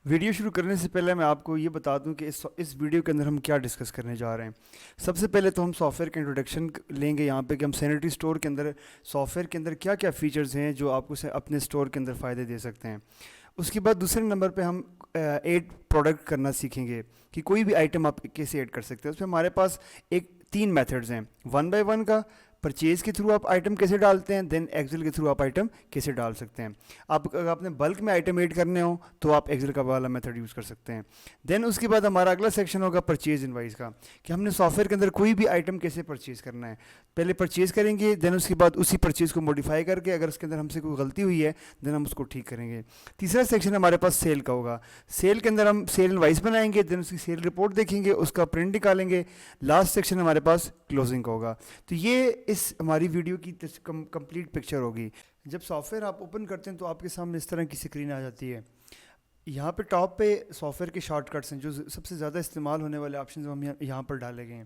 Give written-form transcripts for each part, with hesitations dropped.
Video شروع کرنے سے پہلے میں آپ کو یہ بتا دوں کہ اس ویڈیو کے اندر ہم کیا ڈسکس کرنے جا رہے ہیں۔ سب سے پہلے تو ہم سافٹ ویئر کا انٹروڈکشن لیں گے یہاں پہ کہ ہم سینیٹری اسٹور کے اندر سافٹ ویئر کے اندر کیا کیا فیچرز ہیں جو آپ کو اپنے اسٹور کے اندر فائدے دے سکتے ہیں۔ اس کے بعد دوسرے نمبر پہ ہم ایڈ پروڈکٹ کرنا سیکھیں گے کہ کوئی بھی آئٹم آپ کیسے ایڈ کر سکتے ہیں۔ اس میں ہمارے پاس تین میتھڈز ہیں، 1 بائی 1 کا، پرچیز کے تھرو آپ آئٹم کیسے ڈالتے ہیں، دین ایکسل کے تھرو آپ آئٹم کیسے ڈال سکتے ہیں۔ اگر آپ نے بلک میں آئٹم ایڈ کرنے ہوں تو آپ ایکسل کا والا میتھڈ یوز کر سکتے ہیں۔ دین اس کے بعد ہمارا اگلا سیکشن ہوگا پرچیز انوائس کا، کہ ہم نے سافٹ ویئر کے اندر کوئی بھی آئٹم کیسے پرچیز کرنا ہے۔ پہلے پرچیز کریں گے، دین اس کے بعد اسی پرچیز کو موڈیفائی کر کے اگر اس کے اندر ہم سے کوئی غلطی ہوئی ہے دین ہم اس کو ٹھیک کریں گے۔ تیسرا سیکشن ہمارے پاس سیل کا ہوگا۔ سیل کے اندر ہم سیل انوائس بنائیں گے، دین اس کی سیل رپورٹ دیکھیں گے، اس کا پرنٹ نکالیں گے۔ لاسٹ سیکشن ہمارے پاس کلوزنگ کا ہوگا۔ تو یہ اس ہماری ویڈیو کی کمپلیٹ پکچر ہوگی۔ جب سافٹ ویئر آپ اوپن کرتے ہیں تو آپ کے سامنے اس طرح کی اسکرین آ جاتی ہے۔ یہاں پہ ٹاپ پہ سافٹ ویئر کے شارٹ کٹس ہیں جو سب سے زیادہ استعمال ہونے والے آپشنز ہم یہاں پر ڈالے گئے ہیں۔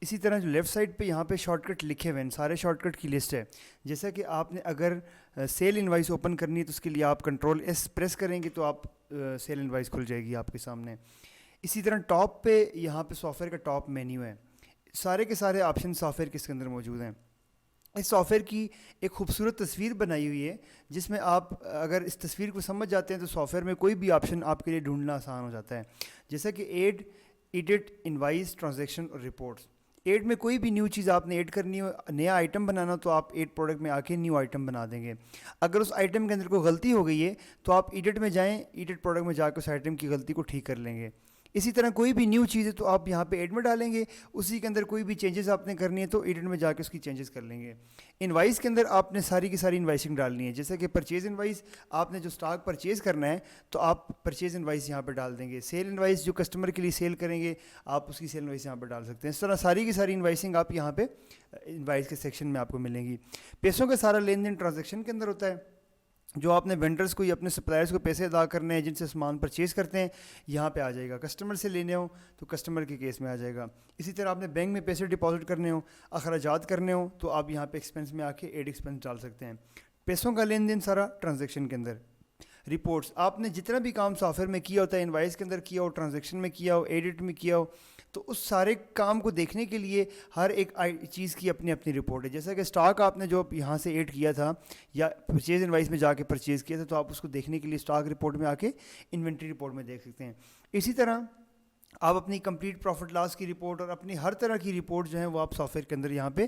اسی طرح جو لیفٹ سائڈ پہ یہاں پہ شارٹ کٹ لکھے ہوئے ہیں، سارے شارٹ کٹ کی لسٹ ہے۔ جیسا کہ آپ نے اگر سیل انوائس اوپن کرنی ہے تو اس کے لیے آپ کنٹرول S پریس کریں گے تو آپ سیل انوائس کھل جائے گی آپ کے سامنے۔ اسی طرح ٹاپ پہ یہاں پہ سافٹ ویئر کا ٹاپ مینیو ہے، سارے کے سارے آپشن سافٹ ویئر کے اس کے اندر موجود ہیں۔ اس سافٹ ویئر کی ایک خوبصورت تصویر بنائی ہوئی ہے جس میں آپ اگر اس تصویر کو سمجھ جاتے ہیں تو سافٹ ویئر میں کوئی بھی آپشن آپ کے لیے ڈھونڈنا آسان ہو جاتا ہے، جیسا کہ ایڈ، ایڈٹ، انوائس، ٹرانزیکشن اور رپورٹس۔ ایڈ میں کوئی بھی نیو چیز آپ نے ایڈ کرنی ہو، نیا آئٹم بنانا تو آپ ایڈ پروڈکٹ میں آ کے نیو آئٹم بنا دیں گے۔ اگر اس آئٹم کے اندر کوئی غلطی ہو گئی ہے تو آپ ایڈٹ میں جائیں، ایڈٹ پروڈکٹ میں جا کے اس آئٹم کی غلطی کو ٹھیک کر لیں گے۔ اسی طرح کوئی بھی نیو چیز ہے تو آپ یہاں پہ ایڈ میں ڈالیں گے، اسی کے اندر کوئی بھی چینجز آپ نے کرنی ہے تو ایڈٹ میں جا کے اس کی چینجز کر لیں گے۔ انوائس کے اندر آپ نے ساری کی ساری انوائسنگ ڈالنی ہے، جیسے کہ پرچیز انوائس، آپ نے جو سٹاک پرچیز کرنا ہے تو آپ پرچیز انوائس یہاں پہ ڈال دیں گے۔ سیل انوائس جو کسٹمر کے لیے سیل کریں گے آپ اس کی سیل انوائس یہاں پہ ڈال سکتے ہیں۔ اس طرح ساری کی ساری انوائسنگ آپ یہاں پہ انوائس کے سیکشن میں آپ کو ملیں گی۔ پیسوں کا سارا لین دین ٹرانزیکشن کے اندر ہوتا ہے، جو آپ نے وینڈرز کو یا اپنے سپلائرز کو پیسے ادا کرنے ہیں جن سے سامان پرچیز کرتے ہیں یہاں پہ آ جائے گا۔ کسٹمر سے لینے ہوں تو کسٹمر کے کیس میں آ جائے گا۔ اسی طرح آپ نے بینک میں پیسے ڈپازٹ کرنے ہوں، اخراجات کرنے ہوں تو آپ یہاں پہ ایکسپینس میں آ کے ایڈ ایکسپینس ڈال سکتے ہیں۔ پیسوں کا لین دین سارا ٹرانزیکشن کے اندر۔ رپورٹس، آپ نے جتنا بھی کام سافٹ ویئر میں کیا ہوتا ہے، انوائس کے اندر کیا ہو، ٹرانزیکشن میں کیا ہو، ایڈٹ میں کیا ہو، تو اس سارے کام کو دیکھنے کے لیے ہر ایک چیز کی اپنی اپنی رپورٹ ہے۔ جیسا کہ سٹاک آپ نے جو یہاں سے ایڈ کیا تھا یا پرچیز انوائس میں جا کے پرچیز کیا تھا تو آپ اس کو دیکھنے کے لیے سٹاک رپورٹ میں آ کے انوینٹری رپورٹ میں دیکھ سکتے ہیں۔ اسی طرح آپ اپنی کمپلیٹ پروفٹ لاس کی رپورٹ اور اپنی ہر طرح کی رپورٹ جو ہیں وہ آپ سافٹ ویئر کے اندر یہاں پہ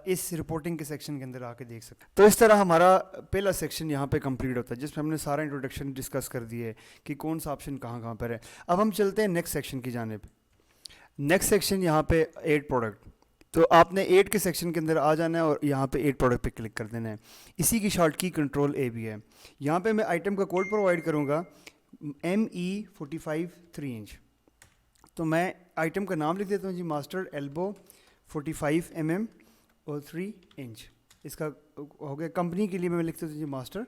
اس رپورٹنگ کے سیکشن کے اندر آ کے دیکھ سکتے ہیں۔ تو اس طرح ہمارا پہلا سیکشن یہاں پہ کمپلیٹ ہوتا ہے جس میں ہم نے سارا انٹروڈکشن ڈسکس کر دی ہے کہ کون سا آپشن کہاں کہاں پر ہے۔ اب ہم چلتے ہیں نیکسٹ سیکشن کی جانب۔ نیکسٹ سیکشن یہاں پہ ایڈ پروڈکٹ، تو آپ نے ایڈ کے سیکشن کے اندر آ جانا ہے اور یہاں پہ ایڈ پروڈکٹ پہ کلک کر دینا ہے۔ اسی کی شارٹ کی کنٹرول A بھی ہے۔ یہاں پہ میں آئٹم کا کوڈ پرووائڈ کروں گا ME45 3 انچ۔ تو میں آئٹم کا نام لکھ دیتا ہوں جی، ماسٹر ایلبو 45 mm اور 3 انچ، اس کا ہو گیا۔ کمپنی کے لیے میں لکھ دیتا ہوں جی ماسٹر۔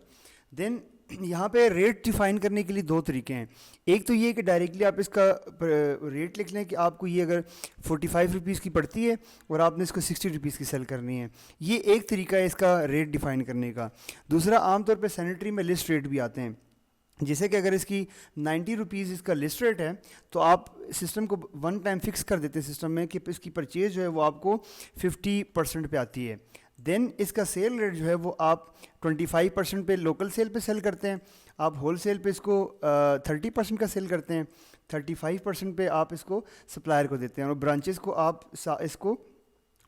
دین یہاں پہ ریٹ ڈیفائن کرنے کے لیے دو طریقے ہیں۔ ایک تو یہ کہ ڈائریکٹلی آپ اس کا ریٹ لکھ لیں کہ آپ کو یہ اگر 45 روپیز کی پڑتی ہے اور آپ نے اس کو 60 روپیز کی سیل کرنی ہے، یہ ایک طریقہ ہے اس کا ریٹ ڈیفائن کرنے کا۔ دوسرا، عام طور پہ سینیٹری میں لسٹ ریٹ بھی آتے ہیں، جیسے کہ اگر اس کی 90 روپیز اس کا لسٹ ریٹ ہے تو آپ سسٹم کو ون ٹائم فکس کر دیتے ہیں سسٹم میں کہ اس کی پرچیز جو ہے وہ آپ کو 50% پہ آتی ہے۔ دین اس کا سیل ریٹ جو ہے وہ آپ 25% پہ لوکل سیل پہ سیل کرتے ہیں، آپ ہول سیل پہ اس کو 30% کا سیل کرتے ہیں، 35% پہ آپ اس کو سپلائر کو دیتے ہیں، اور برانچز کو آپ اس کو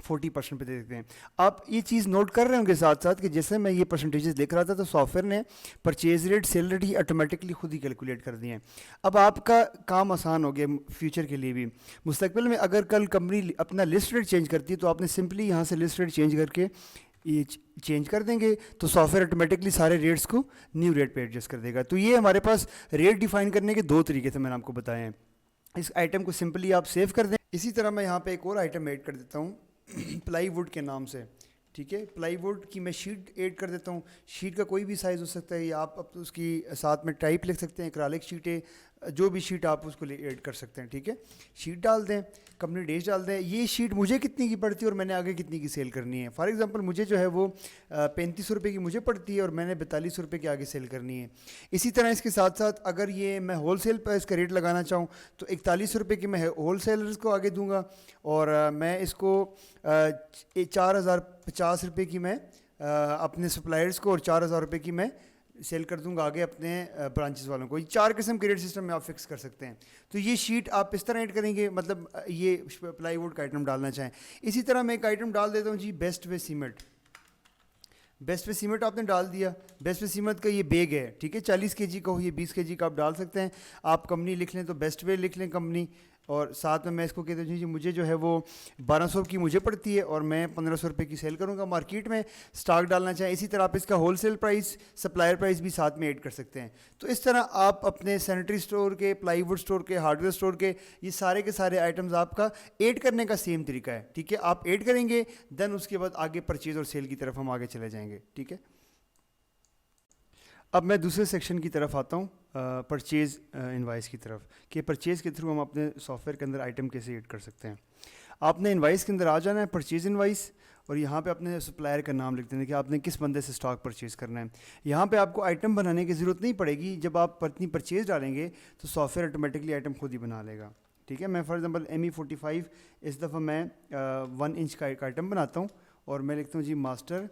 40% پہ دے دیتے ہیں۔ آپ یہ چیز نوٹ کر رہے ہوں گے ساتھ ساتھ کہ جیسے میں یہ پرسنٹیجز لکھ رہا تھا تو سافٹ ویئر نے پرچیز ریٹ، سیل ریٹ ہی آٹومیٹکلی خود ہی کیلکولیٹ کر دیے ہیں۔ اب آپ کا کام آسان ہو گیا فیوچر کے لیے بھی۔ مستقبل میں اگر کل کمپنی اپنا لسٹ ریٹ چینج کرتی ہے تو آپ نے سمپلی یہاں سے لسٹ ریٹ چینج کر کے یہ چینج کر دیں گے تو سافٹ ویئر آٹومیٹکلی سارے ریٹس کو نیو ریٹ پہ ایڈجسٹ کر دے گا۔ تو یہ ہمارے پاس ریٹ ڈیفائن کرنے کے دو طریقے تھے میں نے آپ کو بتائے ہیں۔ اس آئٹم کو سمپلی آپ سیو کر دیں۔ اسی طرح میں یہاں پہ ایک اور آئٹم ایڈ کر دیتا ہوں پلائی ووڈ کے نام سے، ٹھیک ہے. پلائی ووڈ کی میں شیٹ ایڈ کر دیتا ہوں. شیٹ کا کوئی بھی سائز ہو سکتا ہے یا آپ اس کی ساتھ میں ٹائپ لکھ سکتے ہیں, ایکرالک شیٹ ہے, جو بھی شیٹ آپ اس کو ایڈ کر سکتے ہیں. ٹھیک ہے, شیٹ ڈال دیں, کمپنی ڈیش ڈال دیں. یہ شیٹ مجھے کتنی کی پڑتی ہے اور میں نے آگے کتنی کی سیل کرنی ہے. فار ایگزامپل مجھے جو ہے وہ 3500 روپے کی مجھے پڑتی ہے اور میں نے 4200 روپے کی آگے سیل کرنی ہے. اسی طرح اس کے ساتھ ساتھ اگر یہ میں ہول سیل پر اس کا ریٹ لگانا چاہوں تو 4100 روپے کی میں ہول سیلرز کو آگے دوں گا, اور میں اس کو 4050 روپے کی میں اپنے سپلائرز کو اور 4000 روپے کی میں سیل کر دوں گا آگے اپنے برانچز والوں کو. یہ 4 قسم کے ریٹ سسٹم میں آپ فکس کر سکتے ہیں. تو یہ شیٹ آپ اس طرح ایڈ کریں گے, مطلب یہ پلائی ووڈ کا آئٹم ڈالنا چاہیں. اسی طرح میں ایک آئٹم ڈال دیتا ہوں جی, Bestway cement. Bestway cement آپ نے ڈال دیا. بیسٹ وے سیمنٹ کا یہ بیگ ہے, ٹھیک ہے, 40 کے جی کا ہو, یہ 20 کے جی کا آپ ڈال سکتے ہیں. آپ کمپنی لکھ لیں تو بیسٹ وے لکھ لیں کمپنی, اور ساتھ میں اس کو کہتا ہوں جی مجھے جو ہے وہ 1200 کی مجھے پڑتی ہے اور میں 1500 روپے کی سیل کروں گا مارکیٹ میں. اسٹاک ڈالنا چاہیں اسی طرح آپ اس کا whole cell price, supplier price بھی ساتھ میں ایڈ کر سکتے ہیں. تو اس طرح آپ اپنے سینیٹری اسٹور کے, پلائی ووڈ اسٹور کے, ہارڈ ویئر اسٹور کے, یہ سارے کے سارے آئٹمز آپ کا ایڈ کرنے کا سیم طریقہ ہے. ٹھیک ہے, آپ ایڈ کریں گے, دین اس کے بعد آگے پرچیز اور سیل کی طرف ہم آگے چلے جائیں گے. ٹھیک ہے, اب میں دوسرے سیکشن کی طرف آتا ہوں, پرچیز انوائس کی طرف, کہ پرچیز کے تھرو ہم اپنے سافٹ ویئر کے اندر آئٹم کیسے ایڈ کر سکتے ہیں. آپ نے انوائس کے اندر آ جانا ہے, پرچیز انوائس, اور یہاں پہ اپنے سپلائر کا نام لکھ دینا کہ آپ نے کس بندے سے اسٹاک پرچیز کرنا ہے. یہاں پہ آپ کو آئٹم بنانے کی ضرورت نہیں پڑے گی. جب آپ اپنی پرچیز ڈالیں گے تو سافٹ ویئر آٹومیٹکلی آئٹم خود ہی بنا لے گا. ٹھیک ہے, میں فار ایگزامپل ME45 اس دفعہ میں 1 انچ کا ایک آئٹم بناتا ہوں, اور میں لکھتا ہوں جی ماسٹر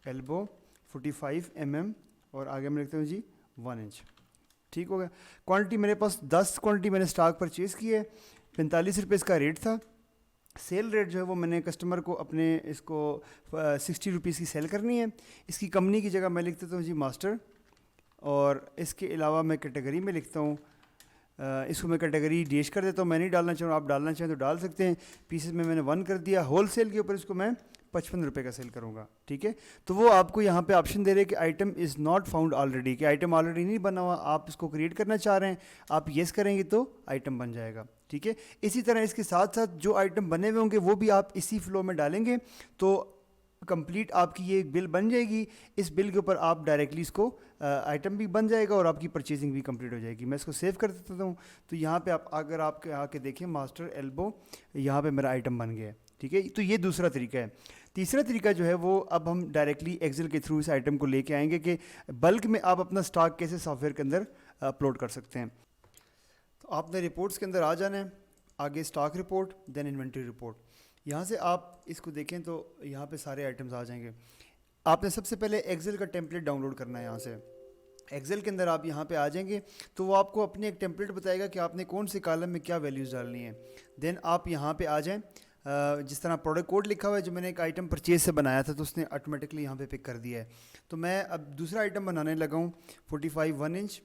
ایلبو 45 mm, اور آگے میں لکھتا ہوں جی 1 انچ. ٹھیک ہو گیا. کوانٹٹی میرے پاس 10 کوانٹٹی میں نے اسٹاک پرچیز کی ہے, 45 روپے اس کا ریٹ تھا. سیل ریٹ جو ہے وہ میں نے کسٹمر کو اپنے اس کو 60 روپیز کی سیل کرنی ہے. اس کی کمپنی کی جگہ میں لکھ دیتا ہوں جی ماسٹر, اور اس کے علاوہ میں کیٹیگری میں لکھتا ہوں, اس کو میں کیٹیگری ڈیش کر دیتا ہوں. میں نہیں ڈالنا چاہوں, آپ ڈالنا چاہیں تو ڈال سکتے ہیں. پیسز میں نے 1 کر دیا. ہول سیل کے اوپر اس کو میں 55 روپے کا سیل کروں گا. ٹھیک ہے, تو وہ آپ کو یہاں پہ آپشن دے رہے کہ item is not found already, کہ آئٹم آلریڈی نہیں بنا ہوا, آپ اس کو کریٹ کرنا چاہ رہے ہیں, آپ یس کریں گے تو آئٹم بن جائے گا. ٹھیک ہے, اسی طرح اس کے ساتھ ساتھ جو آئٹم بنے ہوئے ہوں گے وہ بھی آپ اسی فلو میں ڈالیں گے تو کمپلیٹ آپ کی یہ ایک بل بن جائے گی. اس بل کے اوپر آپ ڈائریکٹلی اس کو آئٹم بھی بن جائے گا اور آپ کی پرچیزنگ بھی کمپلیٹ ہو جائے گی. میں اس کو سیو کر دیتا ہوں. تو یہاں پہ آپ اگر آپ آ کے دیکھیں ماسٹر ایلبو, یہاں پہ میرا آئٹم بن گیا ہے. ٹھیک ہے, تو یہ دوسرا طریقہ ہے. تیسرا طریقہ جو ہے وہ اب ہم ڈائریکٹلی ایکسل کے تھرو اس آئٹم کو لے کے آئیں گے کہ بلک میں آپ اپنا اسٹاک کیسے سافٹ ویئر کے اندر اپلوڈ کر سکتے ہیں. تو آپ نے رپورٹس کے اندر آ جانا ہے, آگے اسٹاک رپورٹ, دین انوینٹری رپورٹ. یہاں سے آپ اس کو دیکھیں تو یہاں پہ سارے آئٹمز آ جائیں گے. آپ نے سب سے پہلے ایکسل کا ٹیمپلیٹ ڈاؤن لوڈ کرنا ہے. یہاں سے ایکسل کے اندر آپ یہاں پہ آ جائیں گے تو وہ آپ کو اپنے ایک ٹیمپلیٹ بتائے گا کہ آپ نے کون سے کالم میں کیا ویلیوز ڈالنی ہے. دین آپ یہاں پہ آ جائیں, جس طرح پروڈکٹ کوڈ لکھا ہوا ہے جو میں نے ایک آئٹم پرچیز سے بنایا تھا تو اس نے آٹومیٹکلی یہاں پہ پک کر دیا ہے. تو میں اب دوسرا آئٹم بنانے لگا ہوں 45 1 انچ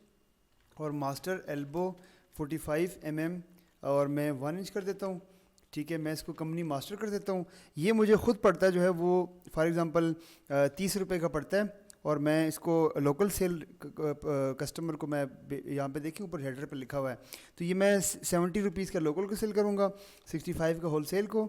اور ماسٹر ایلبو 45 mm, اور میں 1 انچ کر دیتا ہوں. ٹھیک ہے, میں اس کو کمپنی ماسٹر کر دیتا ہوں. یہ مجھے خود پڑتا ہے جو ہے وہ فار ایگزامپل 30 روپے کا پڑتا ہے, اور میں اس کو لوکل سیل کسٹمر کو میں یہاں پہ دیکھیں اوپر ہیڈر پہ لکھا ہوا ہے, تو یہ میں 70 روپیز کا لوکل کو سیل کروں گا, 65 کا ہول سیل کو,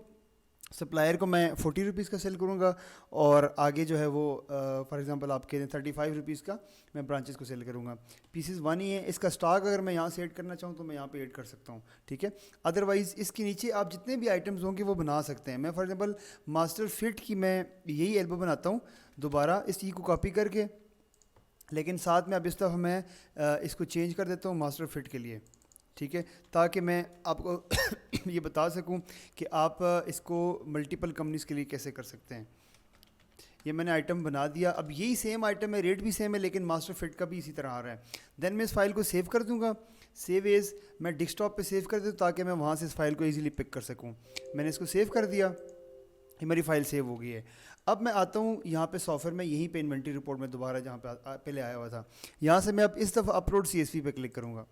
سپلائر کو میں 40 روپیز کا سیل کروں گا, اور آگے جو ہے وہ فار ایگزامپل آپ کہتے ہیں 35 روپیز کا میں برانچز کو سیل کروں گا. پیسز 1 ہی ہے. اس کا اسٹاک اگر میں یہاں سے ایڈ کرنا چاہوں تو میں یہاں پہ ایڈ کر سکتا ہوں. ٹھیک ہے, ادروائز اس کے نیچے آپ جتنے بھی آئٹمز ہوں گے وہ بنا سکتے ہیں. میں فار ایگزامپل ماسٹر فٹ کی میں یہی ایلبو بناتا ہوں دوبارہ اس چیز کو کاپی کر کے, لیکن ساتھ میں اب اس دفعہ میں اس کو چینج کر دیتا ہوں ماسٹر فٹ کے لیے. ٹھیک ہے, تاکہ میں آپ کو یہ بتا سکوں کہ آپ اس کو ملٹیپل کمپنیز کے لیے کیسے کر سکتے ہیں. یہ میں نے آئٹم بنا دیا. اب یہی سیم آئٹم ہے, ریٹ بھی سیم ہے, لیکن ماسٹر فٹ کا بھی اسی طرح آ رہا ہے. دین میں اس فائل کو سیو کر دوں گا. سیو ایز میں ڈیسک ٹاپ پہ سیو کر دوں تاکہ میں وہاں سے اس فائل کو ایزیلی پک کر سکوں. میں نے اس کو سیو کر دیا, یہ میری فائل سیو ہو گئی ہے. اب میں آتا ہوں یہاں پہ سافٹ ویئر میں, یہیں پہ انوینٹری رپورٹ میں دوبارہ جہاں پہ پہلے آیا ہوا تھا, یہاں سے میں اب اس دفعہ اپلوڈ CSV پہ کلک کروں گا.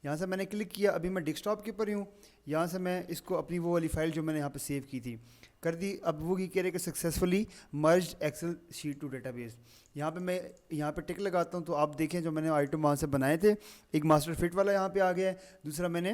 یہاں سے میں نے کلک کیا, ابھی میں ڈیسک ٹاپ کے اوپر ہی ہوں. یہاں سے میں اس کو اپنی وہ والی فائل جو میں نے یہاں پہ سیو کی تھی کر دی. اب وہ یہ کہہ رہے کہ successfully merged Excel sheet to database. یہاں پہ میں یہاں پہ ٹک لگاتا ہوں تو آپ دیکھیں جو میں نے آئٹم وہاں سے بنائے تھے, ایک ماسٹر فٹ والا یہاں پہ آ گیا ہے, دوسرا میں نے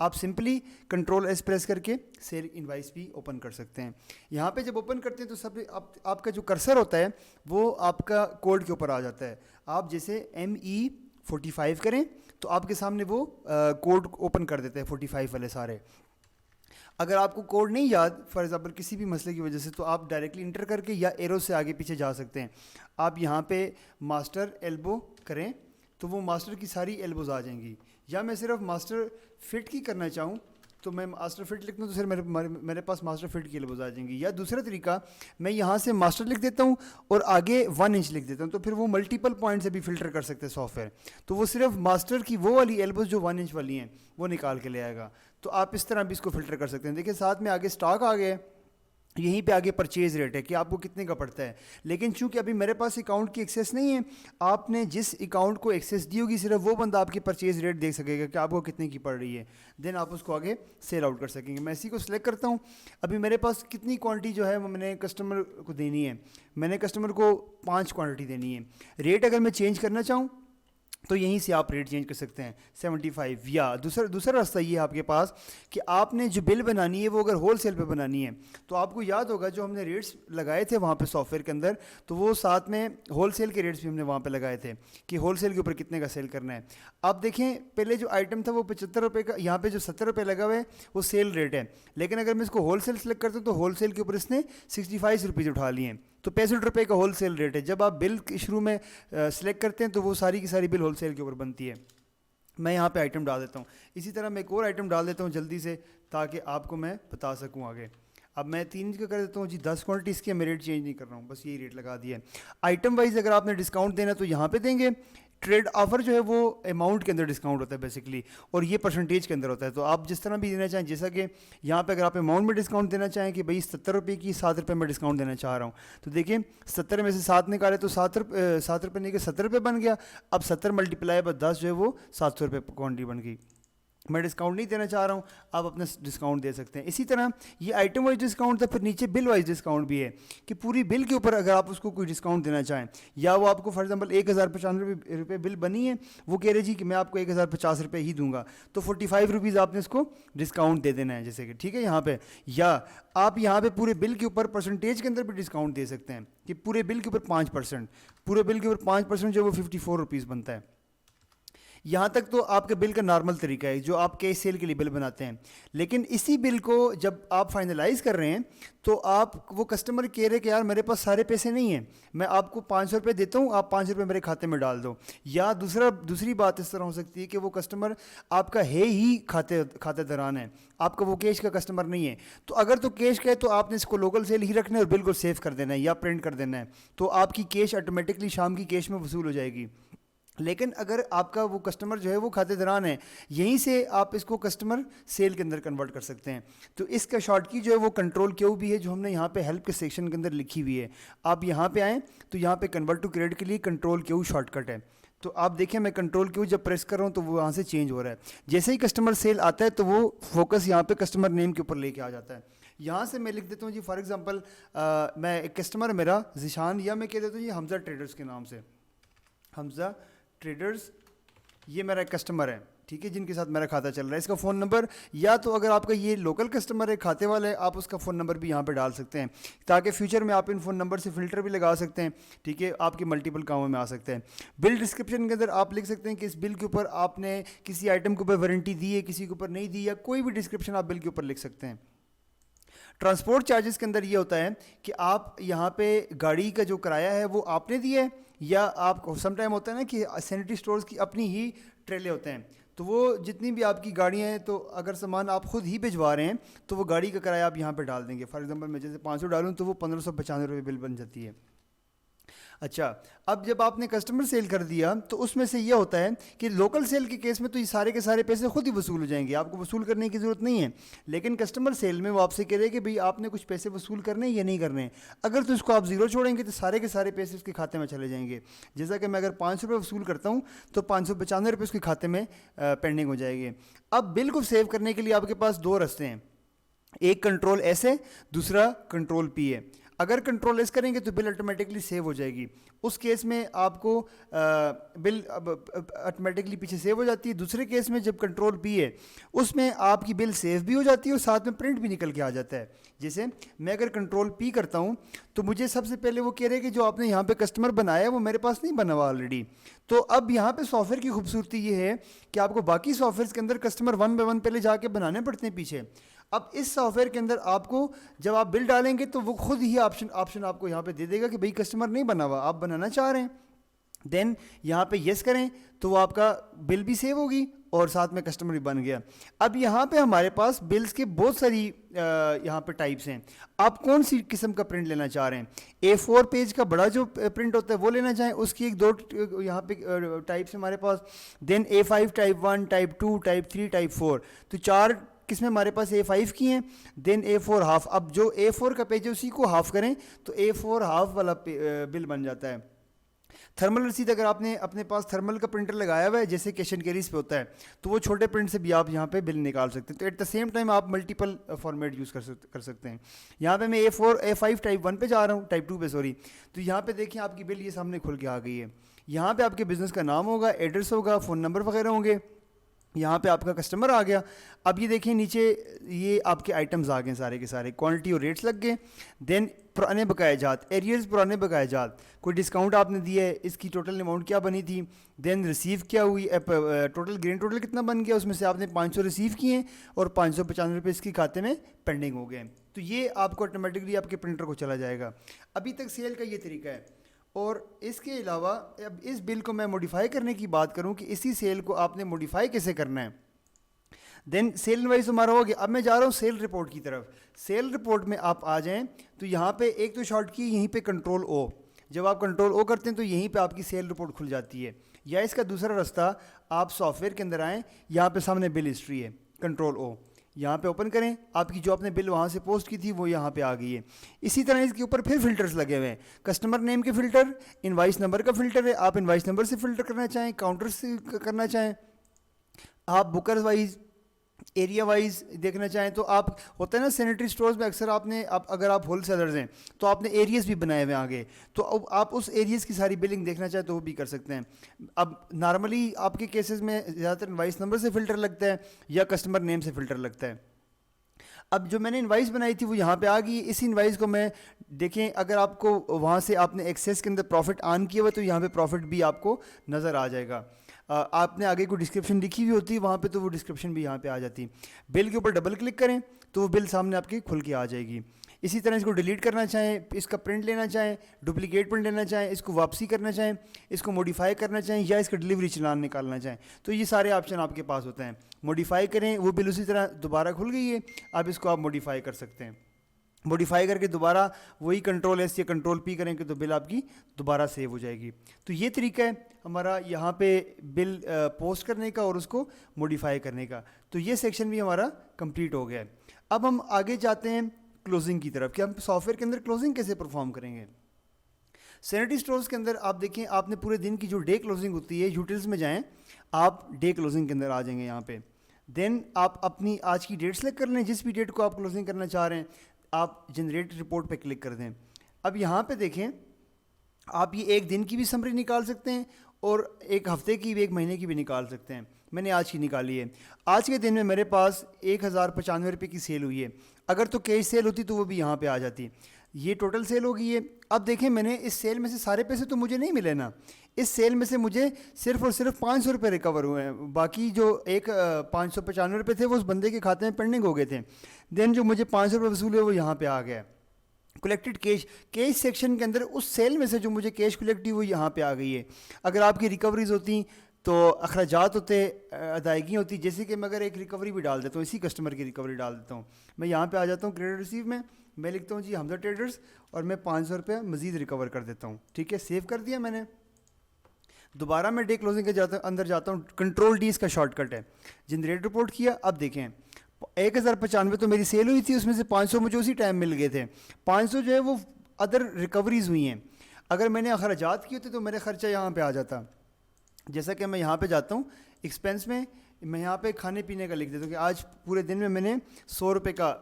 آپ سمپلی کنٹرول ایس پریس کر کے سیل انوائس بھی اوپن کر سکتے ہیں. یہاں پہ جب اوپن کرتے ہیں تو سب آپ کا جو کرسر ہوتا ہے وہ آپ کا کوڈ کے اوپر آ جاتا ہے. آپ جیسے ME45 کریں تو آپ کے سامنے وہ کوڈ اوپن کر دیتے ہیں 45 والے سارے. اگر آپ کو کوڈ نہیں یاد فار ایگزامپل کسی بھی مسئلے کی وجہ سے تو آپ ڈائریکٹلی انٹر کر کے یا ایرو سے آگے پیچھے جا سکتے ہیں. آپ یہاں پہ ماسٹر ایلبو کریں تو وہ ماسٹر کی ساری ایلبوز آ جائیں گی. یا میں صرف ماسٹر فٹ کی کرنا چاہوں تو میں ماسٹر فٹ لکھتا ہوں تو صرف میرے پاس ماسٹر فٹ کی ایلبوز آ جائیں گی. یا دوسرا طریقہ میں یہاں سے ماسٹر لکھ دیتا ہوں اور آگے 1 انچ لکھ دیتا ہوں تو پھر وہ ملٹیپل پوائنٹ سے بھی فلٹر کر سکتے ہیں سافٹ ویئر. تو وہ صرف ماسٹر کی وہ والی ایلبوز جو 1 انچ والی ہیں وہ نکال کے لے آئے گا. تو آپ اس طرح بھی اس کو فلٹر کر سکتے ہیں. دیکھیں ساتھ میں آگے سٹاک آ گیا ہے, یہیں پہ آگے پرچیز ریٹ ہے کہ آپ کو کتنے کا پڑتا ہے. لیکن چونکہ ابھی میرے پاس اکاؤنٹ کی ایکسیس نہیں ہے, آپ نے جس اکاؤنٹ کو ایکسیس دی ہوگی صرف وہ بندہ آپ کی پرچیز ریٹ دیکھ سکے گا کہ آپ کو کتنے کی پڑ رہی ہے. دین آپ اس کو آگے سیل آؤٹ کر سکیں گے. میں اسی کو سلیکٹ کرتا ہوں. ابھی میرے پاس کتنی کوانٹٹی جو ہے وہ میں نے کسٹمر کو دینی ہے, میں نے کسٹمر کو 5 کوانٹٹی دینی ہے. ریٹ اگر میں چینج کرنا چاہوں تو یہیں سے آپ ریٹ چینج کر سکتے ہیں 75. یا دوسرا راستہ یہ ہے آپ کے پاس کہ آپ نے جو بل بنانی ہے وہ اگر ہول سیل پہ بنانی ہے تو آپ کو یاد ہوگا جو ہم نے ریٹس لگائے تھے وہاں پہ سافٹ ویئر کے اندر, تو وہ ساتھ میں ہول سیل کے ریٹس بھی ہم نے وہاں پہ لگائے تھے کہ ہول سیل کے اوپر کتنے کا سیل کرنا ہے. آپ دیکھیں پہلے جو آئٹم تھا وہ 75 روپے کا, یہاں پہ جو 70 روپے لگا ہوا ہے وہ سیل ریٹ ہے. لیکن اگر میں اس کو ہول سیل سلیکٹ کرتا ہوں تو ہول سیل کے اوپر اس نے 65 روپیز اٹھا لیے ہیں, تو 65 روپے کا ہول سیل ریٹ ہے. جب آپ بل شروع میں سلیکٹ کرتے ہیں تو وہ ساری کی ساری بل ہول سیل کے اوپر بنتی ہے. میں یہاں پہ آئٹم ڈال دیتا ہوں. اسی طرح میں ایک اور آئٹم ڈال دیتا ہوں جلدی سے تاکہ آپ کو میں بتا سکوں آگے. اب میں 3 انچ کا کر دیتا ہوں جی 10 کوانٹٹی اس کی, میں ریٹ چینج نہیں کر رہا ہوں, بس یہی ریٹ لگا دیا ہے. آئٹم وائز اگر آپ نے ڈسکاؤنٹ دینا تو یہاں پہ دیں گے. ٹریڈ آفر جو ہے وہ اماؤنٹ کے اندر ڈسکاؤنٹ ہوتا ہے بیسکلی, اور یہ پرسنٹیج کے اندر ہوتا ہے. تو آپ جس طرح بھی دینا چاہیں, جیسا کہ یہاں پہ اگر آپ اماؤنٹ میں ڈسکاؤنٹ دینا چاہیں کہ بھائی 70 روپے کی 7 روپے میں ڈسکاؤنٹ دینا چاہ رہا ہوں, تو دیکھیں 70 میں سے 7 نکالے تو 7 روپے نہیں کہ 70 روپے بن گیا. اب 70 ملٹیپلائی بائی 10 جو ہے وہ 700 روپے کوانٹٹی بن گئی. میں ڈسکاؤنٹ نہیں دینا چاہ رہا ہوں, آپ اپنا ڈسکاؤنٹ دے سکتے ہیں. اسی طرح یہ آئٹم وائز ڈسکاؤنٹ تھا. پھر نیچے بل وائز ڈسکاؤنٹ بھی ہے کہ پوری بل کے اوپر اگر آپ اس کو کوئی ڈسکاؤنٹ دینا چاہیں, یا وہ آپ کو فار ایگزامپل 1095 روپے بل بنی ہے, وہ کہہ رہے جی کہ میں آپ کو 1050 روپے ہی دوں گا, تو 45 روپیز آپ نے اس کو ڈسکاؤنٹ دے دینا ہے جیسے کہ ٹھیک ہے یہاں پہ. یا آپ یہاں پہ پورے بل کے اوپر پرسنٹیج کے اندر بھی ڈسکاؤنٹ دے سکتے ہیں کہ پورے بل کے اوپر 5%, پورے بل کے اوپر 5% جو وہ 54 روپیز بنتا ہے. یہاں تک تو آپ کے بل کا نارمل طریقہ ہے جو آپ کیش سیل کے لیے بل بناتے ہیں. لیکن اسی بل کو جب آپ فائنلائز کر رہے ہیں تو آپ وہ کسٹمر کہہ رہے کہ یار میرے پاس سارے پیسے نہیں ہیں, میں آپ کو 500 روپے دیتا ہوں, آپ 5 روپے میرے کھاتے میں ڈال دو. یا دوسری بات اس طرح ہو سکتی ہے کہ وہ کسٹمر آپ کا ہے ہی کھاتے دران ہے, آپ کا وہ کیش کا کسٹمر نہیں ہے. تو اگر تو کیش کا ہے تو آپ نے اس کو لوکل سیل ہی رکھنا ہے اور بل کو سیو کر دینا ہے یا پرنٹ کر دینا ہے, تو آپ کی کیش آٹومیٹکلی شام کی کیش میں وصول ہو جائے گی. لیکن اگر آپ کا وہ کسٹمر جو ہے وہ کھاتے دران ہے, یہیں سے آپ اس کو کسٹمر سیل کے اندر کنورٹ کر سکتے ہیں. تو اس کا شارٹ کی جو ہے وہ کنٹرول کیو بھی ہے جو ہم نے یہاں پہ ہیلپ کے سیکشن کے اندر لکھی ہوئی ہے. آپ یہاں پہ آئیں تو یہاں پہ کنورٹ ٹو کریڈٹ کے لیے کنٹرول کیو شارٹ کٹ ہے. تو آپ دیکھیں میں کنٹرول کیو جب پریس کر رہا ہوں تو وہ وہاں سے چینج ہو رہا ہے. جیسے ہی کسٹمر سیل آتا ہے تو وہ فوکس یہاں پہ کسٹمر نیم کے اوپر لے کے آ جاتا ہے. یہاں سے میں لکھ دیتا ہوں جی فار ایگزامپل میں ایک کسٹمر میرا ذیشان, یا میں کہہ دیتا ہوں یہ حمزہ ٹریڈرز کے نام سے, حمزہ ٹریڈرز یہ میرا ایک کسٹمر ہے ٹھیک ہے جن کے ساتھ میرا کھاتا چل رہا ہے. اس کا فون نمبر, یا تو اگر آپ کا یہ لوکل کسٹمر ہے کھاتے والا ہے, آپ اس کا فون نمبر بھی یہاں پہ ڈال سکتے ہیں تاکہ فیوچر میں آپ ان فون نمبر سے فلٹر بھی لگا سکتے ہیں. ٹھیک ہے, آپ کے ملٹیپل کاموں میں آ سکتے ہیں. بل ڈسکرپشن کے اندر آپ لکھ سکتے ہیں کہ اس بل کے اوپر آپ نے کسی آئٹم کے اوپر وارنٹی دی ہے, کسی کے اوپر نہیں دی, یا کوئی بھی ڈسکرپشن آپ بل کے اوپر لکھ سکتے ہیں. ٹرانسپورٹ چارجز کے اندر یہ ہوتا ہے کہ آپ یہاں پہ گاڑی کا جو کرایہ ہے وہ آپ نے دیا ہے, یا آپ کو سم ٹائم ہوتا ہے نا کہ سینیٹری اسٹورز کی اپنی ہی ٹریلے ہوتے ہیں, تو وہ جتنی بھی آپ کی گاڑیاں ہیں تو اگر سامان آپ خود ہی بھجوا رہے ہیں تو وہ گاڑی کا کرایہ آپ یہاں پہ ڈال دیں گے. فار ایگزامپل میں جیسے 500 ڈالوں تو وہ 1595 روپے بل بن جاتی ہے. اچھا, اب جب آپ نے کسٹمر سیل کر دیا تو اس میں سے یہ ہوتا ہے کہ لوکل سیل کے کیس میں تو یہ سارے کے سارے پیسے خود ہی وصول ہو جائیں گے, آپ کو وصول کرنے کی ضرورت نہیں ہے. لیکن کسٹمر سیل میں وہ آپ سے کہہ رہے کہ بھئی آپ نے کچھ پیسے وصول کرنے ہیں یا نہیں کرنے. اگر تو اس کو آپ زیرو چھوڑیں گے تو سارے کے سارے پیسے اس کے کھاتے میں چلے جائیں گے. جیسا کہ میں اگر 500 روپے وصول کرتا ہوں تو 595 روپے اس کے کھاتے میں پینڈنگ ہو جائے گی. اب بل کو سیو کرنے کے لیے آپ کے پاس 2 رستے ہیں, ایک کنٹرول ایس ہے, دوسرا کنٹرول پی ہے. اگر کنٹرول ایس کریں گے تو بل آٹومیٹکلی سیو ہو جائے گی. اس کیس میں آپ کو بل آٹومیٹکلی پیچھے سیو ہو جاتی ہے. دوسرے کیس میں جب کنٹرول پی ہے اس میں آپ کی بل سیو بھی ہو جاتی ہے اور ساتھ میں پرنٹ بھی نکل کے آ جاتا ہے. جیسے میں اگر کنٹرول پی کرتا ہوں تو مجھے سب سے پہلے وہ کہہ رہے کہ جو آپ نے یہاں پہ کسٹمر بنایا ہے وہ میرے پاس نہیں بنا ہوا آلریڈی. تو اب یہاں پہ سافٹ ویئر کی خوبصورتی یہ ہے کہ آپ کو باقی سافٹ ویئرس کے اندر کسٹمر ون بائی ون پہلے جا کے بنانے پڑتے ہیں پیچھے. اب اس سافٹ ویئر کے اندر آپ کو جب آپ بل ڈالیں گے تو وہ خود ہی آپشن آپ کو یہاں پہ دے دے گا کہ بھئی کسٹمر نہیں بنا ہوا، آپ بنانا چاہ رہے ہیں. دین یہاں پہ یس کریں تو وہ آپ کا بل بھی سیو ہوگی اور ساتھ میں کسٹمر بھی بن گیا. اب یہاں پہ ہمارے پاس بلز کے بہت ساری یہاں پہ ٹائپس ہیں. آپ کون سی قسم کا پرنٹ لینا چاہ رہے ہیں؟ A4 پیج کا بڑا جو پرنٹ ہوتا ہے وہ لینا چاہیں، اس کی ایک دو یہاں پہ ٹائپس ہمارے پاس. دین A5 type 1 type 2 type 3 type 4، تو 4 قسمیں ہمارے پاس A5 کی ہیں. دین A4 ہاف. اب جو A4 کا پیج ہے اسی کو ہاف کریں تو A4 ہاف والا بل بن جاتا ہے. تھرمل رسید اگر آپ نے اپنے پاس تھرمل کا پرنٹر لگایا ہوا ہے جیسے کیش اینڈ کیریز پہ ہوتا ہے تو وہ چھوٹے پرنٹ سے بھی آپ یہاں پہ بل نکال سکتے ہیں. تو ایٹ دا سیم ٹائم آپ ملٹیپل فارمیٹ یوز کر سکتے ہیں. یہاں پہ میں A5 ٹائپ 1 پہ جا رہا ہوں، ٹائپ 2 پہ سوری. تو یہاں پہ دیکھیں آپ کی بل یہ سامنے کھل کے آ گئی ہے. یہاں پہ آپ کے بزنس کا نام ہوگا، ایڈریس ہوگا، فون نمبر وغیرہ ہوں گے. یہاں پہ آپ کا کسٹمر آ گیا. اب یہ دیکھیں نیچے یہ آپ کے آئٹمز آ گئے سارے کے سارے، کوانٹٹی اور ریٹس لگ گئے. دین پرانے بقایا جات، ایریئرز پرانے بقایا جات، کوئی ڈسکاؤنٹ آپ نے دیا ہے، اس کی ٹوٹل اماؤنٹ کیا بنی تھی. دین ریسیو کیا ہوئی، ٹوٹل گرین ٹوٹل کتنا بن گیا، اس میں سے آپ نے 500 ریسیو کیے ہیں اور 595 روپے اس کی کھاتے میں پینڈنگ ہو گئے. تو یہ آپ کو آٹومیٹکلی آپ کے پرنٹر کو چلا جائے گا. ابھی تک سیل کا یہ طریقہ ہے. اور اس کے علاوہ اب اس بل کو میں موڈیفائی کرنے کی بات کروں کہ اسی سیل کو آپ نے موڈیفائی کیسے کرنا ہے. دین سیل انوائس ہمارا ہو گیا. اب میں جا رہا ہوں سیل رپورٹ کی طرف. سیل رپورٹ میں آپ آ جائیں تو یہاں پہ ایک تو شارٹ کی یہیں پہ کنٹرول او. جب آپ کنٹرول او کرتے ہیں تو یہیں پہ آپ کی سیل رپورٹ کھل جاتی ہے. یا اس کا دوسرا رستہ، آپ سافٹ ویئر کے اندر آئیں، یہاں پہ سامنے بل ہسٹری ہے، کنٹرول او، یہاں پہ اوپن کریں. آپ کی جو آپ نے بل وہاں سے پوسٹ کی تھی وہ یہاں پہ آ گئی ہے. اسی طرح اس کے اوپر پھر فلٹرز لگے ہوئے ہیں. کسٹمر نیم کے فلٹر، انوائس نمبر کا فلٹر ہے. آپ انوائس نمبر سے فلٹر کرنا چاہیں، کاؤنٹر سے کرنا چاہیں، آپ بکرز وائز، ایریا وائز دیکھنا چاہیں تو آپ ہوتا ہے نا سینیٹری سٹورز میں اکثر آپ نے اگر آپ ہول سیلرز ہیں تو آپ نے ایریاز بھی بنائے ہوئے آگے، تو اب آپ اس ایریاز کی ساری بلنگ دیکھنا چاہیں تو وہ بھی کر سکتے ہیں. اب نارملی آپ کے کیسز میں زیادہ تر انوائس نمبر سے فلٹر لگتا ہے یا کسٹمر نیم سے فلٹر لگتا ہے. اب جو میں نے انوائس بنائی تھی وہ یہاں پہ آ گئی. اسی انوائس کو میں دیکھیں، اگر آپ کو وہاں سے آپ نے ایکسیس کے اندر پروفٹ آن کیا ہوا تو یہاں پہ پروفٹ بھی آپ کو نظر آ جائے گا. آپ نے آگے کوئی ڈسکرپشن لکھی ہوئی ہوتی ہے وہاں پہ تو وہ ڈسکرپشن بھی یہاں پہ آ جاتی. بل کے اوپر ڈبل کلک کریں تو وہ بل سامنے آپ کی کھل کے آ جائے گی. اسی طرح اس کو ڈیلیٹ کرنا چاہیں، اس کا پرنٹ لینا چاہیں، ڈپلیکیٹ پرنٹ لینا چاہیں، اس کو واپسی کرنا چاہیں، اس کو موڈیفائی کرنا چاہیں یا اس کا ڈلیوری چلان نکالنا چاہیں تو یہ سارے آپشن آپ کے پاس ہوتے ہیں. موڈیفائی کریں، وہ بل اسی طرح دوبارہ کھل گئی ہے. اب اس کو آپ موڈیفائی کر سکتے ہیں. موڈیفائی کر کے دوبارہ وہی کنٹرول ایس یا کنٹرول پی کریں کہ تو بل آپ کی دوبارہ سیو ہو جائے گی. تو یہ طریقہ ہے ہمارا یہاں پہ بل پوسٹ کرنے کا اور اس کو موڈیفائی کرنے کا. تو یہ سیکشن بھی ہمارا کمپلیٹ ہو گیا ہے. اب ہم آگے جاتے ہیں کلوزنگ کی طرف کہ ہم سافٹ ویئر کے اندر کلوزنگ کیسے پرفارم کریں گے. سینیٹری اسٹورز کے اندر آپ دیکھیں، آپ نے پورے دن کی جو ڈے کلوزنگ ہوتی ہے، یوٹیلس میں جائیں، آپ ڈے کلوزنگ کے اندر آ جائیں گے یہاں پہ. دین آپ اپنی آج کی ڈیٹ سلیکٹ کر لیں، جس بھی ڈیٹ کو آپ کلوزنگ کرنا چاہ رہے ہیں آپ جنریٹ رپورٹ پہ کلک کر دیں. اب یہاں پہ دیکھیں آپ یہ ایک دن کی بھی سمری نکال سکتے ہیں اور ایک ہفتے کی بھی، ایک مہینے کی بھی نکال سکتے ہیں. میں نے آج کی نکالی ہے. آج کے دن میں میرے پاس 1095 روپے کی سیل ہوئی ہے. اگر تو کیش سیل ہوتی تو وہ بھی یہاں پہ آ جاتی. یہ ٹوٹل سیل ہو گئی ہے. اب دیکھیں میں نے اس سیل میں سے سارے پیسے تو مجھے نہیں ملے نا. اس سیل میں سے مجھے صرف اور صرف 500 روپے ریکور ہوئے ہیں. باقی جو 595 روپے تھے وہ اس بندے کے کھاتے میں پینڈنگ ہو گئے تھے. دین جو مجھے 500 روپے وصول ہوئے وہ یہاں پہ آ گیا. کلیکٹڈ کیش سیکشن کے اندر اس سیل میں سے جو مجھے کیش کلیکٹ ہوئی وہ یہاں پہ آ گئی ہے. اگر آپ کی ریکوریز ہوتی تو اخراجات ہوتے، ادائیگی ہوتی، جیسے کہ میں اگر ایک ریکوری بھی ڈال دیتا ہوں، اسی کسٹمر کی ریکوری ڈال دیتا ہوں، میں یہاں پہ آ جاتا ہوں کریڈٹ ریسیو میں لکھتا ہوں جی حمزہ ٹریڈرز اور میں 500 روپے مزید ریکور کر دیتا ہوں. ٹھیک ہے، سیو کر دیا میں نے. دوبارہ میں ڈے کلوزنگ کے اندر جاتا ہوں. کنٹرول ڈی اس کا شارٹ کٹ ہے. جنریٹ رپورٹ کیا. اب دیکھیں 1095 تو میری سیل ہوئی تھی، اس میں سے 500 مجھے اسی ٹائم مل گئے تھے. 500 جو ہے وہ ادر ریکوریز ہوئی ہیں. اگر میں نے اخراجات کیے ہوتے تو میرے خرچہ یہاں پہ آ جاتا. جیسا کہ میں یہاں پہ جاتا ہوں ایکسپینس میں، میں یہاں پہ کھانے پینے کا لکھ دیتا ہوں کہ آج پورے دن میں نے 100 روپے کا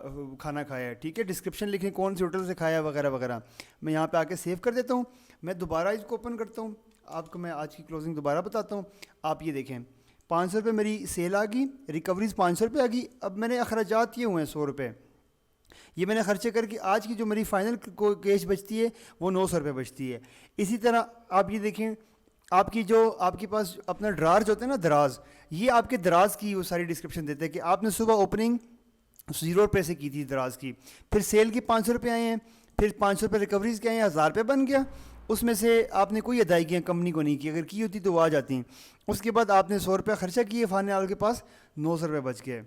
کھانا کھایا ہے. ٹھیک ہے, ڈسکرپشن لکھیں کون سے ہوٹل سے کھایا وغیرہ وغیرہ. میں یہاں پہ آ کے سیو کر دیتا ہوں. میں دوبارہ اس کو اوپن کرتا ہوں, آپ کو میں آج کی کلوزنگ دوبارہ بتاتا ہوں. آپ یہ دیکھیں 500 روپے میری سیل آ گئی, ریکوریز 500 روپے آ گئی. اب میں نے اخراجات یہ ہوئے ہیں 100 روپے, یہ میں نے خرچے کر کے آج کی جو میری فائنل کیش بچتی ہے وہ 900 روپے بچتی ہے. اسی طرح آپ یہ دیکھیں آپ کی جو آپ کے پاس اپنا ڈرار جو ہوتا ہے نا, دراز, یہ آپ کے دراز کی وہ ساری ڈسکرپشن دیتے ہیں کہ آپ نے صبح اوپننگ 0 روپے سے کی تھی دراز کی, پھر سیل کے 500 روپے آئے ہیں, پھر 500 روپے ریکوریز کے آئے ہیں, 1000 روپے بن گیا. اس میں سے آپ نے کوئی ادائیگیاں کمپنی کو نہیں کی, اگر کی ہوتی تو وہ آ جاتی ہیں. اس کے بعد آپ نے 100 روپے خرچہ کیے, فائنل کے پاس 900 روپے بچ گئے.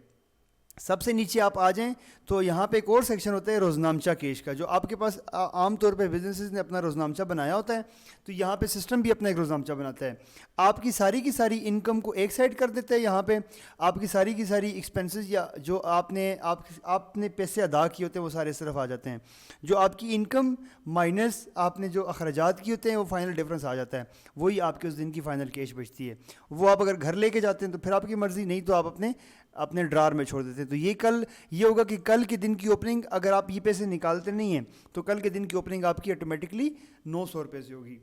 سب سے نیچے آپ آ جائیں تو یہاں پہ ایک اور سیکشن ہوتا ہے روزنامچہ کیش کا, جو آپ کے پاس عام طور پہ بزنسز نے اپنا روزنامچہ بنایا ہوتا ہے. تو یہاں پہ سسٹم بھی اپنا ایک روزنامچہ بناتا ہے. آپ کی ساری انکم کو ایک سائڈ کر دیتا ہے. یہاں پہ آپ کی ساری ایکسپنسز یا جو آپ نے پیسے ادا کیے ہوتے ہیں وہ سارے صرف آ جاتے ہیں. جو آپ کی انکم مائنس آپ نے جو اخراجات کیے ہوتے ہیں وہ فائنل ڈفرینس آ جاتا ہے. وہی آپ کے اس دن کی فائنل کیش بچتی ہے. وہ آپ اگر گھر لے کے جاتے ہیں تو پھر آپ کی مرضی, نہیں تو آپ اپنے ڈرار میں چھوڑ دیتے ہیں. تو یہ ہوگا کہ کل کے دن کی اوپننگ اگر آپ یہ پیسے نکالتے نہیں ہیں تو کل کے دن کی اوپننگ آپ کی آٹومیٹکلی 900 روپے سے ہوگی.